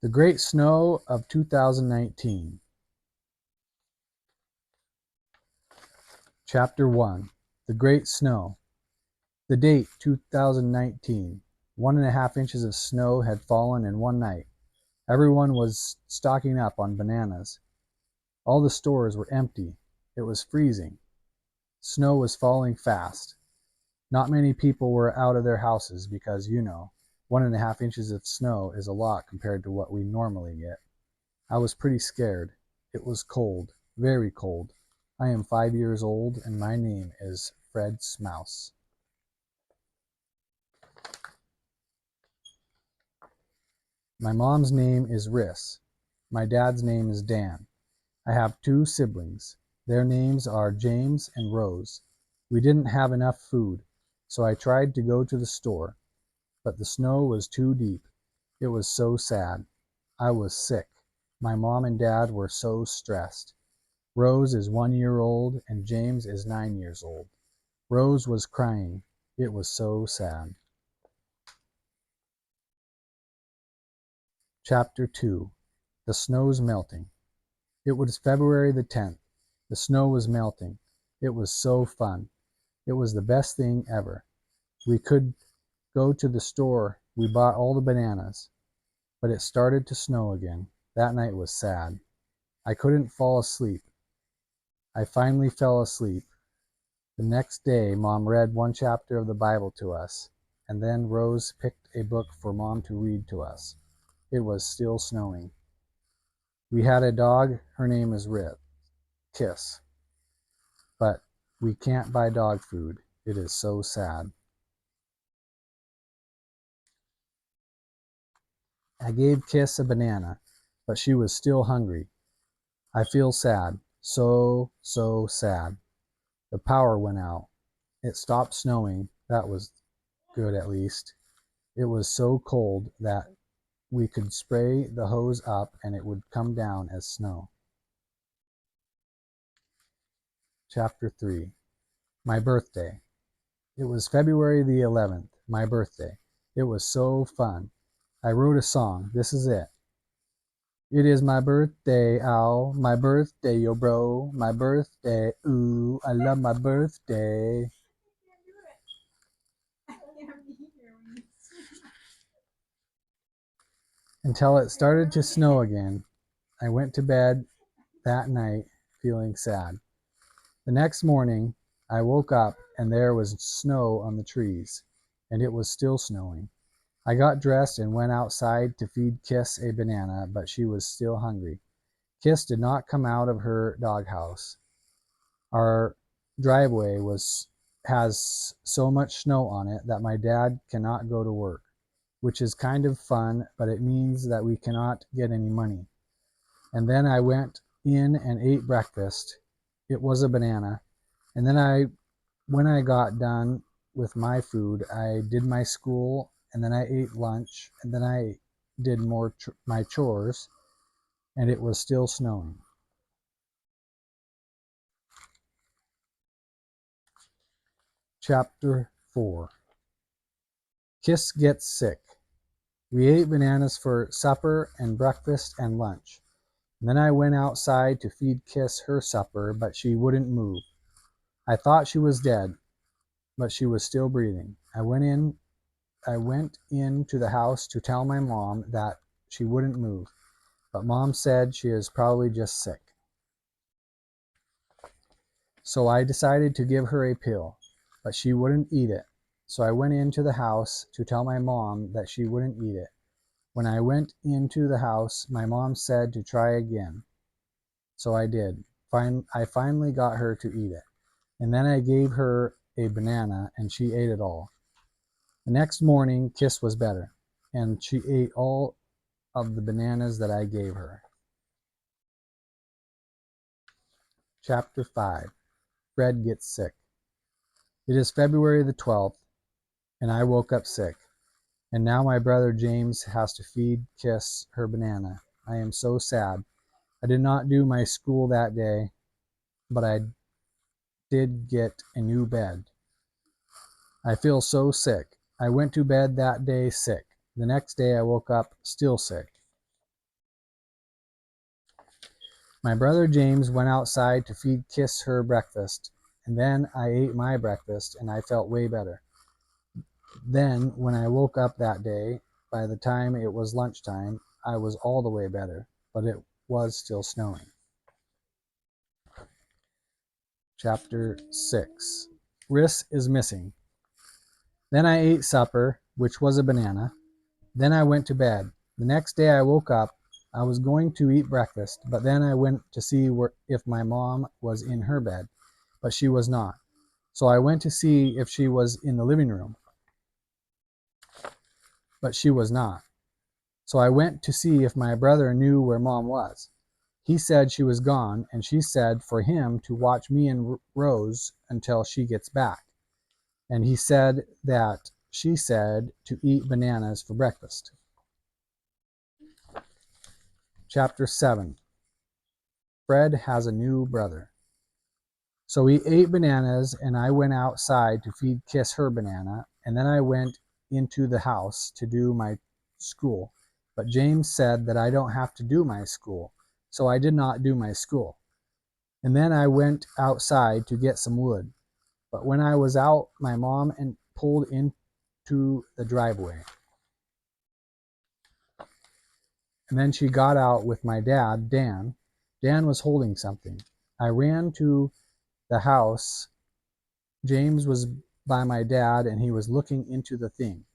The Great Snow of 2019. Chapter 1. The Great Snow. The date 2019. 1.5 inches of snow had fallen in one night. Everyone was stocking up on bananas. All the stores were empty. It was freezing. Snow was falling fast. Not many people were out of their houses because, 1.5 inches of snow is a lot compared to what we normally get. I was pretty scared. It was cold, very cold. I am 5 years old and my name is Fred Smouse. My mom's name is Riss. My dad's name is Dan. I have 2 siblings. Their names are James and Rose. We didn't have enough food, so I tried to go to the store, but the snow was too deep. It was so sad. I was sick. My mom and dad were so stressed. Rose is 1 year old and James is 9 years old. Rose was crying. It was so sad. Chapter 2. The Snow's Melting. It was February the 10th. The snow was melting. It was so fun. It was the best thing ever. We could go to the store. We bought all the bananas. But it started to snow again. That night was sad. I couldn't fall asleep. I finally fell asleep. The next day, Mom read 1 chapter of the Bible to us, and then Rose picked a book for Mom to read to us. It was still snowing. We had a dog. Her name is Kiss. But we can't buy dog food. It is so sad. I gave Kiss a banana, but she was still hungry. I feel sad. So sad. The power went out. It stopped snowing. That was good at least. It was so cold that we could spray the hose up and it would come down as snow. Chapter 3. My birthday. It was February the 11th, my birthday. It was so fun. I wrote a song. This is it. It is my birthday, ow. My birthday, yo bro. My birthday, ooh. I love my birthday. Until it started to snow again. I went to bed that night feeling sad. The next morning, I woke up and there was snow on the trees, and it was still snowing. I got dressed and went outside to feed Kiss a banana, but she was still hungry. Kiss did not come out of her doghouse. Our driveway has so much snow on it that my dad cannot go to work, which is kind of fun, but it means that we cannot get any money. And then I went in and ate breakfast. It was a banana. And then when I got done with my food, I did my school, and then I ate lunch, and then I did my chores, and it was still snowing. Chapter 4. Kiss gets sick. We ate bananas for supper and breakfast and lunch. And then I went outside to feed Kiss her supper, but she wouldn't move. I thought she was dead, but she was still breathing. I went into the house to tell my mom that she wouldn't move, but Mom said she is probably just sick. So I decided to give her a pill, but she wouldn't eat it. So I went into the house to tell my mom that she wouldn't eat it. When I went into the house, my mom said to try again. So I did. I finally got her to eat it. And then I gave her a banana and she ate it all. The next morning, Kiss was better, and she ate all of the bananas that I gave her. Chapter 5. Fred gets sick. It is February the 12th, and I woke up sick. And now my brother James has to feed Kiss her banana. I am so sad. I did not do my school that day, but I did get a new bed. I feel so sick. I went to bed that day sick. The next day I woke up still sick. My brother James went outside to feed Kiss her breakfast, and then I ate my breakfast and I felt way better. Then, when I woke up that day, by the time it was lunchtime, I was all the way better, but it was still snowing. Chapter 6. Riss is missing. Then I ate supper, which was a banana. Then I went to bed. The next day I woke up. I was going to eat breakfast, but then I went to see if my mom was in her bed, but she was not. So I went to see if she was in the living room, but she was not. So I went to see if my brother knew where Mom was. He said she was gone, and she said for him to watch me and Rose until she gets back. And he said that she said to eat bananas for breakfast. Chapter 7. Fred has a new brother. So we ate bananas, and I went outside to feed Kiss her banana, and then I went into the house to do my school. But James said that I don't have to do my school, so I did not do my school. And then I went outside to get some wood. But when I was out, my mom pulled into the driveway. And then she got out with my dad, Dan. Dan was holding something. I ran to the house. James was by my dad, and he was looking into the thing.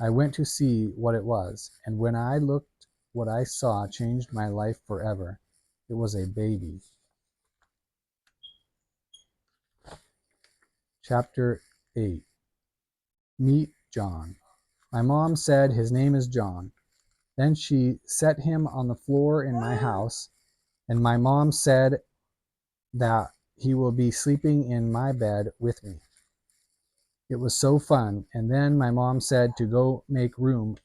I went to see what it was, and when I looked, what I saw changed my life forever. It was a baby. Chapter 8. Meet John. My mom said his name is John. Then she set him on the floor in my house, and my mom said that he will be sleeping in my bed with me. It was so fun, and then my mom said to go make room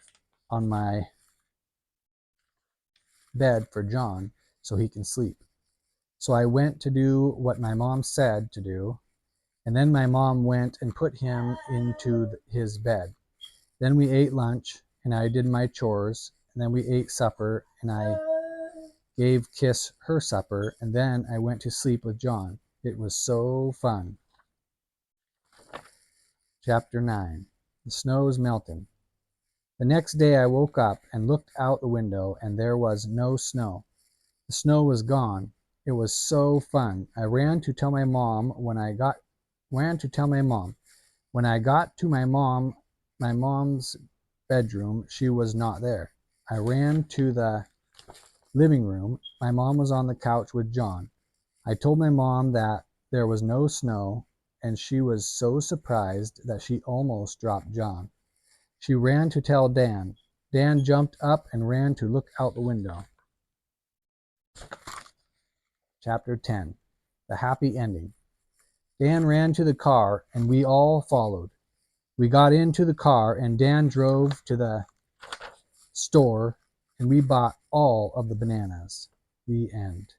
on my bed for John so he can sleep. So I went to do what my mom said to do, and then my mom went and put him into his bed. Then we ate lunch, and I did my chores, and then we ate supper, and I gave Kiss her supper, and then I went to sleep with John. It was so fun. Chapter 9. The snow's melting. The next day I woke up and looked out the window, and there was no snow. The snow was gone. It was so fun. I ran to tell my mom. When I got to my mom's bedroom, she was not there. I ran to the living room. My mom was on the couch with John. I told my mom that there was no snow, and she was so surprised that she almost dropped John. She ran to tell Dan. Dan jumped up and ran to look out the window. Chapter 10. The Happy Ending. Dan ran to the car, and we all followed. We got into the car, and Dan drove to the store, and we bought all of the bananas. The end.